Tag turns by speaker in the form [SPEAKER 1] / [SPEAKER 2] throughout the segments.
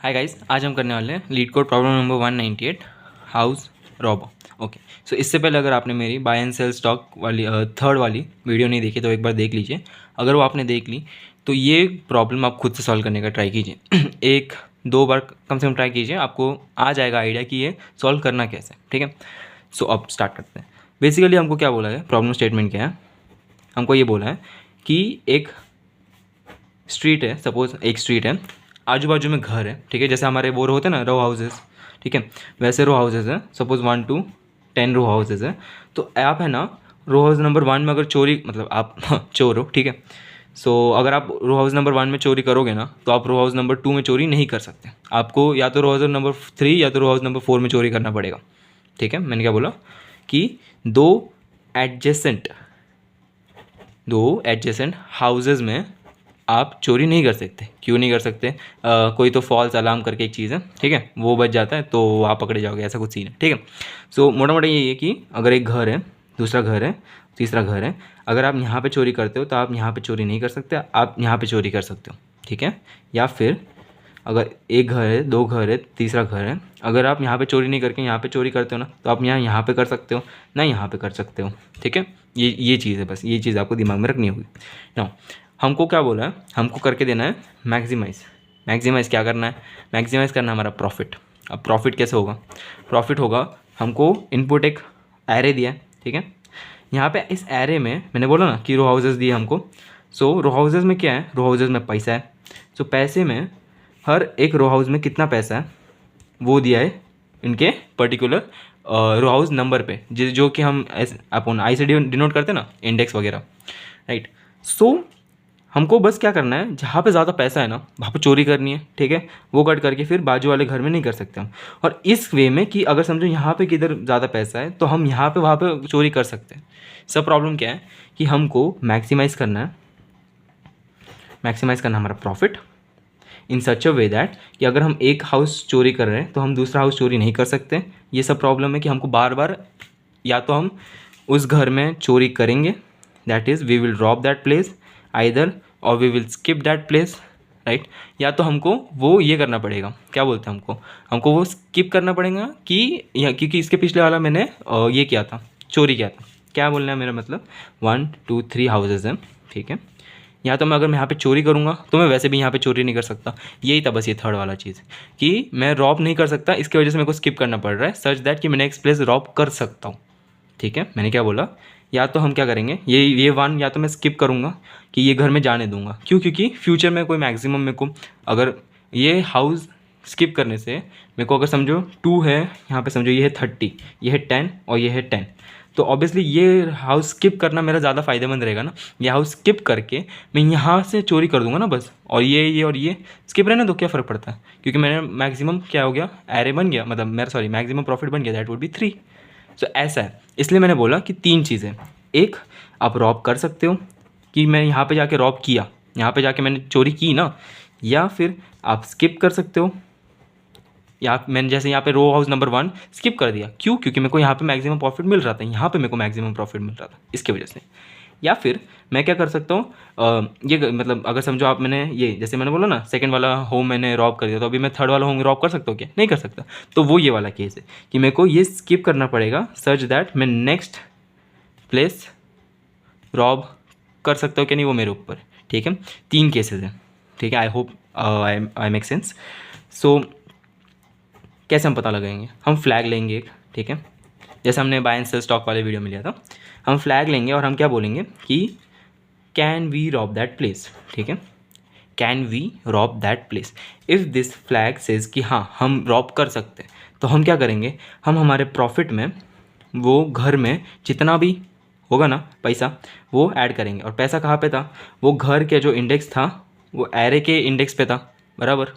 [SPEAKER 1] Hi guys, आज हम करने वाले हैं LeetCode problem number 198 house rob. Okay, so इससे पहले अगर आपने मेरी बाय एंड सेल स्टॉक वाली थर्ड वाली वीडियो नहीं देखी तो एक बार देख लीजिए। अगर वो आपने देख ली तो ये प्रॉब्लम आप खुद से सॉल्व करने का ट्राई कीजिए। एक दो बार कम से कम ट्राई कीजिए, आपको आ जाएगा आइडिया कि ये सॉल्व करना कैसे। ठीक है, सो अब स्टार्ट करते हैं। बेसिकली हमको क्या बोला है, प्रॉब्लम स्टेटमेंट क्या है, हमको ये बोला है कि एक स्ट्रीट है, सपोज एक स्ट्रीट है, आजू बाजू में घर है। ठीक है, जैसे हमारे वो होते हैं ना रो हाउसेस, ठीक है, वैसे रो हाउसेस हैं। सपोज 1 to 10 रो हाउसेस हैं। तो आप है ना रो हाउस नंबर 1 में अगर चोरी, मतलब आप चोर हो, ठीक है। सो अगर आप रो हाउस नंबर 1 में चोरी करोगे ना तो आप रो हाउस नंबर 2 में चोरी नहीं कर सकते। आपको या तो रो हाउस नंबर 3 या तो रो हाउस नंबर 4 में चोरी करना पड़ेगा। ठीक है, मैंने क्या बोला कि दो एडजेसेंट हाउसेज में आप चोरी नहीं कर सकते। क्यों नहीं कर सकते? कोई तो फॉल्स अलार्म करके एक चीज़ है, ठीक है, वो बच जाता है तो आप पकड़े जाओगे, ऐसा कुछ सीन है। ठीक है, सो मोटा मोटा ये है कि अगर एक घर है, दूसरा घर है, तीसरा घर है, अगर आप यहाँ पे चोरी करते हो तो आप यहाँ पे चोरी नहीं कर सकते, आप यहाँ पे चोरी कर सकते हो। ठीक है, या फिर अगर एक घर है, दो घर है, तीसरा घर है, अगर आप यहाँ पे चोरी नहीं करके यहाँ पे चोरी करते हो ना तो आप यहाँ पे कर सकते हो, ना यहाँ पे कर सकते हो। ठीक है, ये चीज़ है, बस ये चीज़ आपको दिमाग में रखनी होगी ना। हमको क्या बोला है, हमको करके देना है मैक्सिमाइज़ क्या करना है, मैक्सिमाइज़ करना है हमारा प्रॉफिट। अब प्रॉफिट कैसे होगा? प्रॉफिट होगा, हमको इनपुट एक एरे दिया है, ठीक है। यहाँ पे इस एरे में मैंने बोला ना कि रो हाउसेस दिए हमको। सो रो हाउसेस में क्या है, रो हाउसेस में पैसा है। सो पैसे में हर एक रो हाउस में कितना पैसा है वो दिया है इनके पर्टिकुलर रो हाउस नंबर पे, जो कि हम अपन आई से डिनोट करते हैं ना, इंडेक्स वगैरह, राइट। सो हमको बस क्या करना है, जहाँ पे ज़्यादा पैसा है ना वहाँ पे चोरी करनी है। ठीक है, वो कट करके फिर बाजू वाले घर में नहीं कर सकते हम। और इस वे में कि अगर समझो यहाँ पे किधर ज़्यादा पैसा है तो हम यहाँ पे वहाँ पे चोरी कर सकते हैं। सब प्रॉब्लम क्या है कि हमको मैक्सिमाइज़ करना है हमारा profit in such a way that कि अगर हम एक हाउस चोरी कर रहे हैं तो हम दूसरा हाउस चोरी नहीं कर सकते। ये सब प्रॉब्लम है कि हमको बार बार या तो हम उस घर में चोरी करेंगे, that is we will rob that place either, और we will skip that place, right. या तो हमको वो ये करना पड़ेगा, क्या बोलते हैं, हमको वो स्किप करना पड़ेगा कि क्योंकि इसके पिछले वाला मैंने ये किया था, चोरी किया था। क्या बोलना है मेरा मतलब, 1 2 3 हाउसेज हैं, ठीक है। या तो मैं अगर मैं यहाँ पे चोरी करूँगा तो मैं वैसे भी यहाँ पे चोरी नहीं कर सकता। यही था बस ये थर्ड वाला चीज़ कि मैं रॉब नहीं कर सकता, इसकी वजह से मेरे को स्किप करना पड़ रहा है सच दैट कि मैं नेक्स्ट प्लेस रॉब कर सकता हूँ। ठीक है, मैंने क्या बोला, या तो हम क्या करेंगे, ये 1 या तो मैं स्किप करूँगा कि ये घर में जाने दूंगा। क्यों? क्योंकि फ्यूचर में कोई मैक्सिमम मेरे को, अगर ये हाउस स्किप करने से मेरे को अगर समझो 2 है, यहाँ पे समझो ये है 30, ये है 10 और ये है 10, तो ऑब्वियसली ये हाउस स्किप करना मेरा ज़्यादा फ़ायदेमंद रहेगा ना। ये हाउस स्किप करके मैं यहाँ से चोरी कर दूंगा ना बस, और ये स्किप रहना तो क्या फ़र्क पड़ता है, क्योंकि मैंने मैक्सिमम क्या हो गया, एरे बन गया, मतलब मेरा सॉरी मैक्सिमम प्रॉफिट बन गया, दैट वुड बी 3। सो ऐसा है, इसलिए मैंने बोला कि 3 चीज़ें, एक आप रॉब कर सकते हो कि मैं यहाँ पे जाके रॉब किया, यहाँ पे जाके मैंने चोरी की ना, या फिर आप स्किप कर सकते हो, या मैंने जैसे यहाँ पे रो हाउस नंबर 1 स्किप कर दिया। क्यों? क्योंकि मेरे को यहाँ पे मैक्सिमम प्रॉफिट मिल रहा था, यहाँ पे मेरे को मैक्सिमम प्रॉफिट मिल रहा था इसके वजह से। या फिर मैं क्या कर सकता हूँ, ये मतलब अगर समझो आप, मैंने ये जैसे मैंने बोला ना सेकंड वाला होम मैंने रॉब कर दिया, तो अभी मैं थर्ड वाला होम रॉब कर सकता हूँ क्या? नहीं कर सकता। तो वो ये वाला केस है कि मेरे को ये स्किप करना पड़ेगा सच दैट मैं नेक्स्ट प्लेस रॉब कर सकता हूँ कि नहीं, वो मेरे ऊपर। ठीक है, 3 केसेस हैं। ठीक है, I hope I make sense. So कैसे हम पता लगाएंगे, हम फ्लैग लेंगे एक, ठीक है, जैसे हमने बाय एंड सेल स्टॉक वाले वीडियो में लिया था। हम फ्लैग लेंगे और हम क्या बोलेंगे कि can we rob that place. ठीक है, can we rob that place. If this flag says कि हाँ हम रॉब कर सकते हैं, तो हम क्या करेंगे, हम हमारे प्रॉफिट में वो घर में जितना भी होगा ना पैसा वो ऐड करेंगे। और पैसा कहाँ पे था, वो घर के जो इंडेक्स था वो एरे के इंडेक्स पे था, बराबर।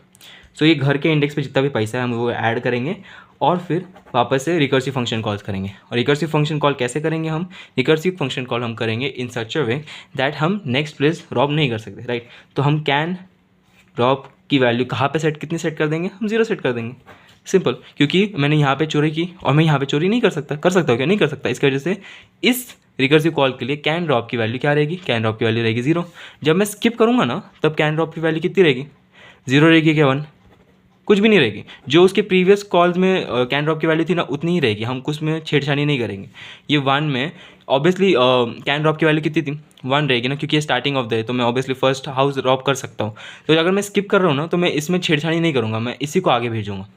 [SPEAKER 1] सो ये घर के इंडेक्स पे जितना भी पैसा है हम वो ऐड करेंगे और फिर वापस से रिकर्सिव फंक्शन कॉल्स करेंगे। और रिकर्सिव फंक्शन कॉल कैसे करेंगे, हम रिकर्सिव फंक्शन कॉल हम करेंगे इन सच अ वे दैट हम नेक्स्ट प्लेस रॉब नहीं कर सकते, राइट। तो हम कैन रॉब की वैल्यू कहाँ पे कितनी सेट कर देंगे, हम 0 सेट कर देंगे, सिंपल। क्योंकि मैंने यहाँ पे चोरी की और मैं यहाँ पे चोरी नहीं कर सकता हूँ क्या? नहीं कर सकता। इसकी वजह से इस रिकर्सिव कॉल के लिए कैन ड्रॉप की वैल्यू क्या रहेगी, कैन ड्रॉप की वैल्यू रहेगी 0। जब मैं स्किप करूँगा ना तब कैन ड्रॉप की वैल्यू कितनी रहेगी, 0 रहेगी क्या, 1। कुछ भी नहीं रहेगी। जो उसके प्रीवियस कॉल्स में कैन ड्रॉप की वैल्यू थी ना उतनी ही रहेगी, हम कुछ में छेड़छाड़ी नहीं करेंगे। ये 1 में ऑब्वियसली कैन ड्रॉप की वैल्यू कितनी थी, 1 रहेगी ना, क्योंकि ये स्टार्टिंग ऑफ द है, तो मैं ऑब्वियसली फर्स्ट हाउस ड्रॉप कर सकता हूँ। तो अगर मैं स्किप कर रहा हूँ ना तो मैं इसमें छेड़छाड़ी नहीं करूँगा, मैं इसी को आगे भेजूँगा।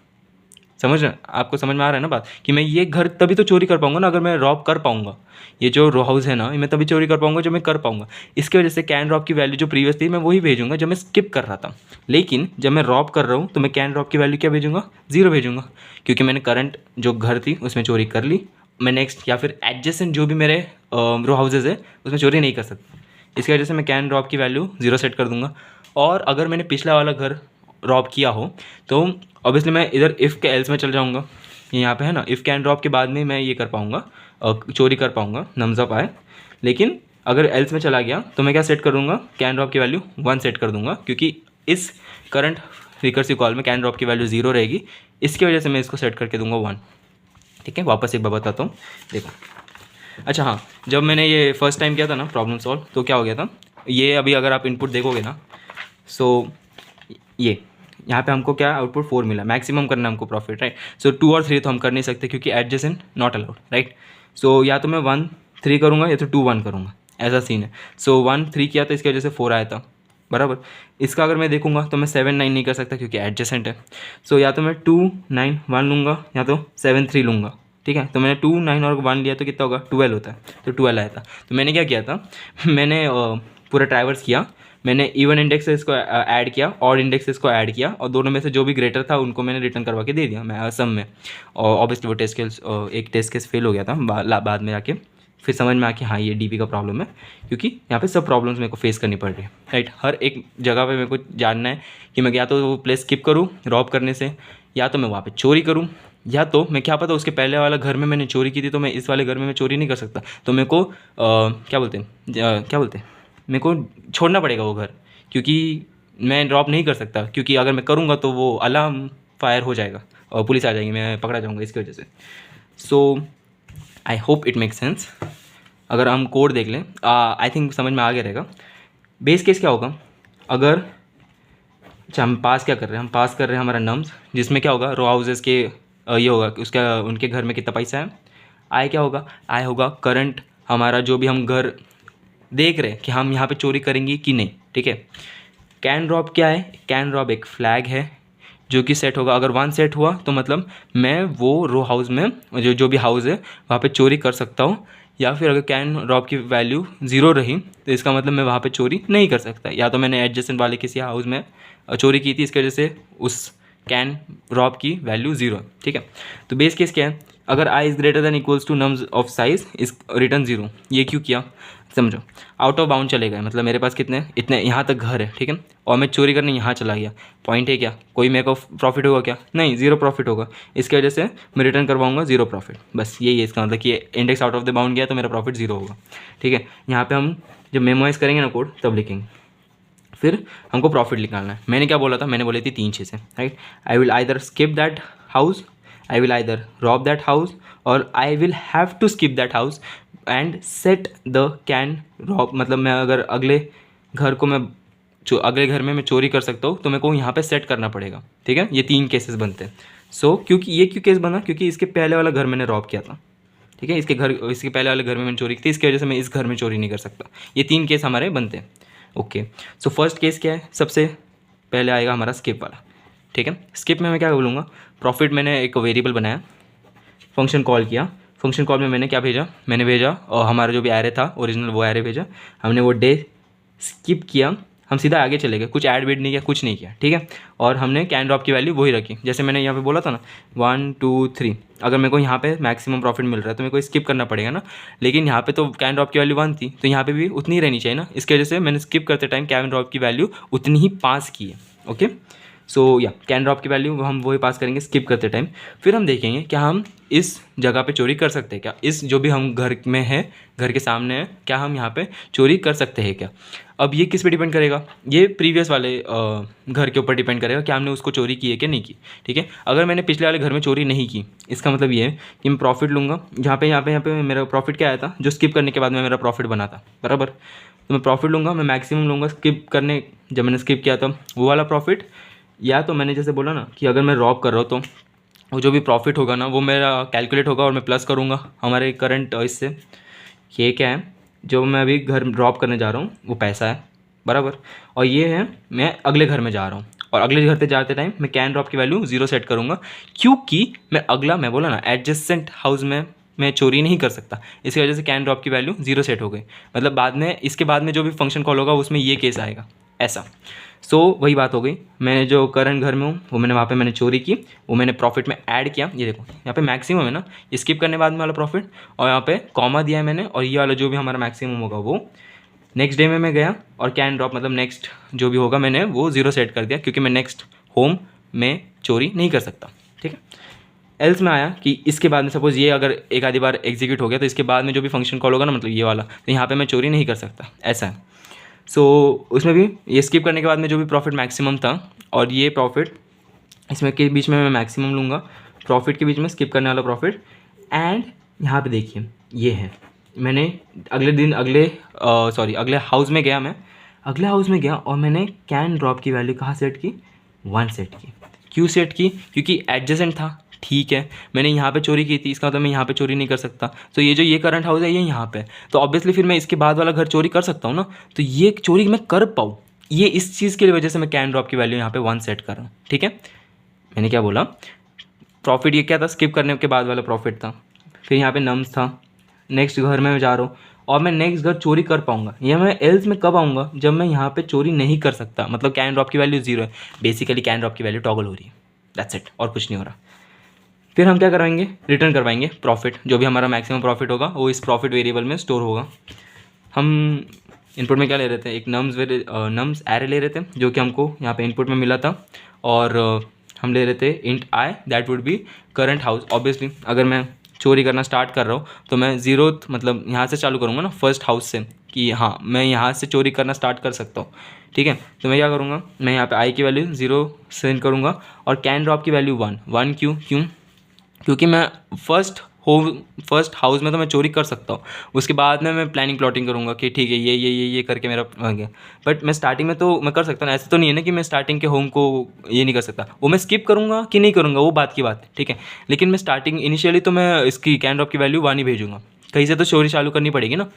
[SPEAKER 1] समझ रहे, आपको समझ में आ रहा है ना बात, कि मैं ये घर तभी तो चोरी कर पाऊंगा ना अगर मैं रॉब कर पाऊंगा। ये जो रो हाउस है ना, ये मैं तभी चोरी कर पाऊंगा जब मैं कर पाऊंगा। इसकी वजह से कैन रॉब की वैल्यू जो प्रीवियस थी मैं वही भेजूंगा जब मैं स्किप कर रहा था। लेकिन जब मैं रॉब कर रहा हूँ तो मैं कैन रॉब की वैल्यू क्या भेजूंगा, 0 भेजूंगा, क्योंकि मैंने करंट जो घर थी उसमें चोरी कर ली। मैं नेक्स्ट या फिर एडजेसेंट जो भी मेरे रो हाउसेज है उसमें चोरी नहीं कर सकता। इसकी वजह से मैं कैन रॉब की वैल्यू 0 सेट कर दूंगा। और अगर मैंने पिछला वाला घर रॉब किया हो तो ऑब्वियसली मैं इधर इफ़ के एल्स में चल जाऊँगा। यहाँ पे है ना, इफ़ कैन ड्रॉप के बाद में मैं ये कर पाऊँगा, चोरी कर पाऊँगा, नम्स अप आए। लेकिन अगर एल्स में चला गया तो मैं क्या सेट करूँगा, कैन ड्रॉप की वैल्यू 1 सेट कर दूँगा, क्योंकि इस करंट रिकर्सिव कॉल में कैन ड्रॉप की वैल्यू 0 रहेगी। इसकी वजह से मैं इसको सेट करके दूँगा 1। ठीक है, वापस एक बार बताता हूँ, देखो। अच्छा हाँ, जब मैंने ये फर्स्ट टाइम किया था ना प्रॉब्लम सॉल्व, तो क्या हो गया था, ये अभी अगर आप इनपुट देखोगे ना, सो ये यहाँ पे हमको क्या आउटपुट 4 मिला, मैक्सिमम करना हमको प्रॉफिट, राइट। सो 2 और 3 तो हम कर नहीं सकते क्योंकि एडजेसेंट नॉट अलाउड, राइट। सो या तो मैं 1 3 करूँगा या तो 2 1 करूँगा, ऐसा सीन है। सो 1 3 किया तो इसकी वजह से 4 आया था, बराबर। इसका अगर मैं देखूँगा तो मैं 7 9 नहीं कर सकता क्योंकि एडजेसेंट है। सो या तो मैं 2 9 1 लूँगा या तो 7 3 लूँगा। ठीक है, तो मैंने 2 9 और 1 लिया तो कितना होगा, 12 होता है, तो 12 आया था। तो मैंने क्या किया था, मैंने पूरा ट्राइवर्स किया, मैंने इवन इंडेक्स से इसको ऐड किया, ऑड इंडेक्स से इसको ऐड किया, और दोनों में से जो भी ग्रेटर था उनको मैंने रिटर्न करवा के दे दिया मैं सम में। और ऑब्वियसली वो टेस्ट केस, एक टेस्ट केस फेल हो गया था बाद में आके, फिर समझ में आ कि हाँ ये डीपी का प्रॉब्लम है, क्योंकि यहाँ पे सब प्रॉब्लम्स मेरे को फेस करनी पड़ रही है, राइट। हर एक जगह पे मेरे को जानना है कि मैं या तो वो प्लेस स्किप करूँ रॉब करने से, या तो मैं वहाँ पे चोरी करूँ, या तो मैं क्या पता उसके पहले वाला घर में मैंने चोरी की थी तो मैं इस वाले घर में मैं चोरी नहीं कर सकता, तो मेरे को क्या बोलते हैं मेरे को छोड़ना पड़ेगा वो घर, क्योंकि मैं ड्रॉप नहीं कर सकता, क्योंकि अगर मैं करूँगा तो वो अलार्म फायर हो जाएगा और पुलिस आ जाएगी, मैं पकड़ा जाऊँगा इसकी वजह से। So I hope it make sense. अगर हम कोड देख लें, आई थिंक समझ में आ गया रहेगा। बेस केस क्या होगा, अगर अच्छा हम पास क्या कर रहे हैं, हम पास कर रहे हैं हमारा नम्स, जिसमें क्या होगा रो हाउसेस के ये होगा कि उसका उनके घर में कितना पैसा है। आई क्या होगा, आई होगा करंट हमारा जो भी हम घर देख रहे हैं कि हम यहाँ पे चोरी करेंगे कि नहीं। ठीक है, कैन ड्रॉप क्या है, कैन ड्रॉप एक फ्लैग है जो कि सेट होगा, अगर 1 सेट हुआ तो मतलब मैं वो रो हाउस में जो भी हाउस है वहाँ पे चोरी कर सकता हूँ, या फिर अगर कैन ड्रॉप की वैल्यू 0 रही तो इसका मतलब मैं वहाँ पे चोरी नहीं कर सकता, या तो मैंने एडजेसेंट वाले किसी हाउस में चोरी की थी, इसकी वजह से उस कैन ड्रॉप की वैल्यू 0 है। ठीक है, तो बेस केस क्या है, अगर i is greater than equals to nums of size is return 0। ये क्यों किया, समझो, आउट ऑफ बाउंड चले गए, मतलब मेरे पास कितने इतने यहाँ तक घर है, ठीक है, और मैं चोरी करने यहाँ चला गया, पॉइंट है क्या, कोई मेरे को प्रॉफिट होगा क्या, नहीं, 0 प्रॉफिट होगा। इसकी वजह से मैं रिटर्न करवाऊंगा 0 प्रॉफिट, बस यही है इसका मतलब कि index out of the bound गया तो मेरा प्रॉफिट 0 होगा। ठीक है, यहाँ पे हम जब मेमोराइज करेंगे ना कोड तब लिखेंगे, फिर हमको प्रॉफिट निकालना है। मैंने क्या बोला था, मैंने बोली थी 3 चीज़ें, right. I will either skip that house, I will either rob that house, और I will have to skip that house and set the can rob, मतलब मैं अगर अगले घर को मैं अगले घर में मैं चोरी कर सकता हूँ तो मेरे को यहाँ पे सेट करना पड़ेगा। ठीक है, ये 3 केसेस बनते हैं। सो क्योंकि ये क्यों केस बना, क्योंकि इसके पहले वाला घर मैंने रॉब किया था। ठीक है, इसके पहले वाले घर में मैंने चोरी की थी, इसकी वजह से मैं इस घर में चोरी नहीं कर सकता। ये 3 केस हमारे बनते हैं। ओके, सो फर्स्ट केस क्या है, सबसे पहले आएगा हमारा स्किप वाला। ठीक है, स्किप में मैं क्या बोलूँगा, प्रॉफिट मैंने एक वेरिएबल बनाया, फंक्शन कॉल किया, फंक्शन कॉल में मैंने क्या भेजा, मैंने भेजा और हमारा जो भी एरे था ओरिजिनल वो एरे भेजा, हमने वो डे स्किप किया, हम सीधा आगे चले गए, कुछ ऐड वेड नहीं किया, कुछ नहीं किया। ठीक है, और हमने कैन ड्रॉप की वैल्यू वही रखी, जैसे मैंने यहाँ पे बोला था ना 1 2 3। अगर मेरे को यहाँ पे मैक्सिमम प्रॉफिट मिल रहा है तो मेरे को स्किप करना पड़ेगा ना, लेकिन यहाँ पे तो कैन ड्रॉप की वैल्यू 1 थी तो यहाँ पे भी उतनी ही रहनी चाहिए ना, इसकी वजह से मैंने स्किप करते टाइम कैन ड्रॉप की वैल्यू उतनी ही पास की है। ओके, सो या कैन ड्रॉप की वैल्यू हम वही पास करेंगे स्किप करते टाइम। फिर हम देखेंगे क्या हम इस जगह पे चोरी कर सकते हैं क्या, इस जो भी हम घर में है, घर के सामने है, क्या हम यहाँ पे चोरी कर सकते हैं क्या। अब ये किस पे डिपेंड करेगा, ये प्रीवियस वाले घर के ऊपर डिपेंड करेगा कि हमने उसको चोरी की है कि नहीं की। ठीक है, अगर मैंने पिछले वाले घर में चोरी नहीं की, इसका मतलब ये है कि मैं प्रॉफिट लूँगा, यहाँ पे मेरा प्रॉफिट क्या आया था, जो स्किप करने के बाद में मेरा प्रॉफिट बना था, बराबर। तो मैं प्रॉफिट लूँगा, मैं मैक्सिमम लूँगा स्किप करने, जब मैंने स्किप किया था वो वाला प्रॉफिट, या तो मैंने जैसे बोला ना कि अगर मैं रॉब कर रहा हूँ तो वो जो भी प्रॉफिट होगा ना वो मेरा कैलकुलेट होगा और मैं प्लस करूँगा हमारे करंट इससे। ये क्या है, जो मैं अभी घर ड्रॉप करने जा रहा हूँ वो पैसा है, बराबर। और ये है मैं अगले घर में जा रहा हूँ, और अगले घर पे जाते टाइम मैं कैन ड्रॉप की वैल्यू 0 सेट करूँगा, क्योंकि मैं बोला ना एडजेसेंट हाउस में मैं चोरी नहीं कर सकता, इसी वजह से कैन ड्रॉप की वैल्यू 0 सेट हो गई। मतलब बाद में इसके बाद में जो भी फंक्शन कॉल होगा उसमें ये केस आएगा ऐसा। सो वही बात हो गई, मैंने जो करंट घर में हूँ वो मैंने वहाँ पे मैंने चोरी की, वो मैंने प्रॉफिट में ऐड किया। ये देखो यहाँ पे मैक्सिमम है ना, स्किप करने बाद में वाला प्रॉफिट, और यहाँ पे कॉमा दिया है मैंने, और ये वाला जो भी हमारा मैक्सिमम होगा वो नेक्स्ट डे में मैं गया और कैन ड्रॉप मतलब नेक्स्ट जो भी होगा मैंने वो 0 सेट कर दिया, क्योंकि मैं नेक्स्ट होम में चोरी नहीं कर सकता, ठीक है। एल्स में आया कि इसके बाद में सपोज़ ये अगर एक आधी बार एग्जीक्यूट हो गया तो इसके बाद में जो भी फंक्शन कॉल होगा ना, मतलब ये वाला, तो यहाँ पे मैं चोरी नहीं कर सकता, ऐसा है। सो उसमें भी ये स्किप करने के बाद में जो भी प्रॉफिट मैक्सिमम था, और ये प्रॉफिट इसमें के बीच में मैं मैक्सिमम लूँगा, प्रॉफिट के बीच में स्किप करने वाला प्रॉफिट। एंड यहाँ पे देखिए ये है, मैंने अगले हाउस में गया, मैं अगले हाउस में गया और मैंने कैन ड्रॉप की वैल्यू कहाँ सेट की, 1 सेट की। क्यों सेट की, क्योंकि एडजेसेंट था, ठीक है। मैंने यहाँ पे चोरी की थी, इसका मतलब मैं यहाँ पे चोरी नहीं कर सकता। तो ये जो ये करंट हाउस है ये यहाँ पे, तो ऑब्वियसली फिर मैं इसके बाद वाला घर चोरी कर सकता हूँ ना, तो ये चोरी मैं कर पाऊँ, ये इस चीज़ की वजह से मैं कैन ड्रॉप की वैल्यू यहाँ पे 1 सेट कर रहा हूँ, ठीक है। मैंने क्या बोला, प्रॉफिट ये क्या था, स्किप करने के बाद वाला प्रॉफिट था। फिर यहाँ पे नम्स था, नेक्स्ट घर में मैं जा रहा हूँ और मैं नेक्स्ट घर चोरी कर पाऊंगा, या मैं एल्स में कब आऊँगा, जब मैं यहाँ पे चोरी नहीं कर सकता, मतलब कैन ड्रॉप की वैल्यू 0 है। बेसिकली कैन ड्रॉप की वैल्यू टॉगल हो रही है, दैट्स इट, और कुछ नहीं हो रहा। फिर हम क्या करवाएंगे, रिटर्न करवाएंगे प्रॉफिट, जो भी हमारा मैक्सिमम प्रॉफिट होगा वो इस प्रॉफिट वेरिएबल में स्टोर होगा। हम इनपुट में क्या ले रहे थे, एक नम्स एरे ले रहे थे, जो कि हमको यहाँ पे इनपुट में मिला था, और हम ले रहे थे int I, that would be current house. Obviously अगर मैं चोरी करना स्टार्ट कर रहा हूँ तो मैं ज़ीरोथ मतलब यहाँ से चालू करूँगा ना, फर्स्ट हाउस से, कि हाँ मैं यहाँ से चोरी करना स्टार्ट कर सकता हूँ, ठीक है। तो मैं क्या करूँगा, मैं यहाँ पे आई की वैल्यू 0 सेंड करूँगा और कैन ड्रॉप की वैल्यू 1। क्योंकि मैं फर्स्ट हाउस में तो मैं चोरी कर सकता हूँ, उसके बाद में मैं प्लानिंग प्लॉटिंग करूँगा कि ठीक है ये करके मेरा आ गया। बट मैं स्टार्टिंग में तो मैं कर सकता हूँ, ऐसे तो नहीं है ना कि मैं स्टार्टिंग के होम को ये नहीं कर सकता। वो मैं स्किप करूँगा कि नहीं करूँगा वो बात की बात है, ठीक है। लेकिन मैं स्टार्टिंग इनिशियली तो मैं इसकी कैन ड्रॉप की वैल्यू 1 ही भेजूँगा, कहीं से तो चोरी चालू करनी पड़ेगी ना,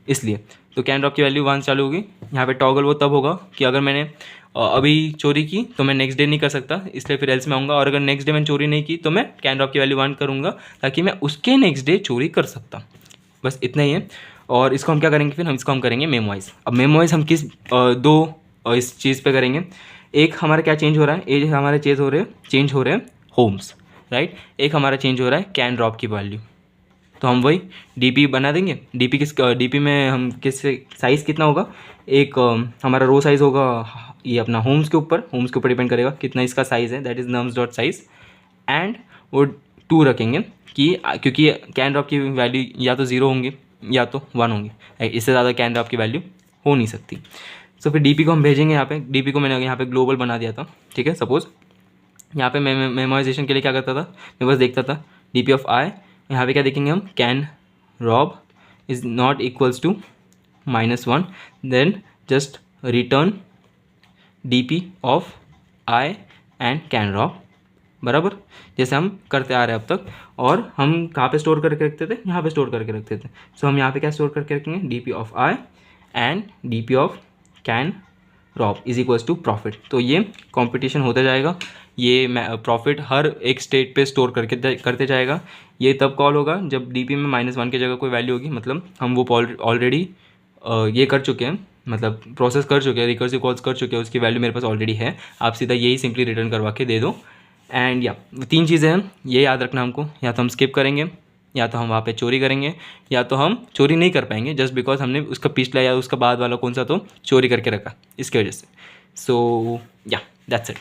[SPEAKER 1] इसलिए। तो कैन ड्रॉप की वैल्यू 1 चालू होगी। यहाँ पे टॉगल वो तब होगा कि अगर मैंने अभी चोरी की तो मैं नेक्स्ट डे नहीं कर सकता, इसलिए फिर एल्स में आऊँगा, और अगर नेक्स्ट डे मैंने चोरी नहीं की तो मैं कैन ड्रॉप की वैल्यू 1 करूँगा, ताकि मैं उसके नेक्स्ट डे चोरी कर सकता। बस इतना ही है। और इसको हम क्या करेंगे, फिर इसको हम करेंगे मेमोइज। अब मेमोइज हम किस इस चीज़ पे करेंगे। एक हमारा क्या चेंज हो रहा है, एक हमारे चेंज हो रहे हैं होम्स, राइट। एक हमारा चेंज हो रहा है कैन ड्रॉप की वैल्यू, तो हम वही डीपी बना देंगे। डीपी में हम साइज़ कितना होगा, एक हमारा रो साइज़ होगा ये अपना होम्स के ऊपर डिपेंड करेगा कितना इसका साइज़ है, that is nums dot size. And वो 2 रखेंगे क्योंकि कैन ड्रॉप की वैल्यू या तो 0 होंगी या तो 1 होंगी, इससे ज़्यादा कैन ड्रॉप की वैल्यू हो नहीं सकती। सो फिर डीपी को हम भेजेंगे यहाँ पे। डीपी को मैंने यहाँ पे ग्लोबल बना दिया था, ठीक है। सपोज़ यहाँ पे मैं मेमोराइजेशन के लिए क्या करता था, मैं बस देखता था डीपी ऑफ आई, यहाँ पे क्या देखेंगे हम, can rob is not equals to -1, then just return DP of I and can rob, बराबर, जैसे हम करते आ रहे हैं अब तक। और हम कहाँ पे स्टोर करके रखते थे, यहाँ पे स्टोर करके रखते थे। सो हम यहाँ पे क्या स्टोर करके रखेंगे, DP of I and DP of can rob is equals to profit. तो ये कंपटीशन होता जाएगा, ये प्रॉफिट हर एक स्टेट पे स्टोर करते जाएगा। ये तब कॉल होगा जब डीपी में -1 की जगह कोई वैल्यू होगी, मतलब हम वो ऑलरेडी ये कर चुके हैं, मतलब प्रोसेस कर चुके हैं, रिकर्सिव कॉल्स कर चुके हैं, उसकी वैल्यू मेरे पास ऑलरेडी है। आप सीधा यही सिंपली रिटर्न करवा के दे दो। एंड या 3 चीज़ें हैं, ये याद रखना हमको, या तो हम स्किप करेंगे, या तो हम वहाँ पे चोरी करेंगे, या तो हम चोरी नहीं कर पाएंगे जस्ट बिकॉज हमने उसका पिछला या उसका बाद वाला कौन सा तो चोरी करके रखा, इसकी वजह से। सो या दैट्स इट।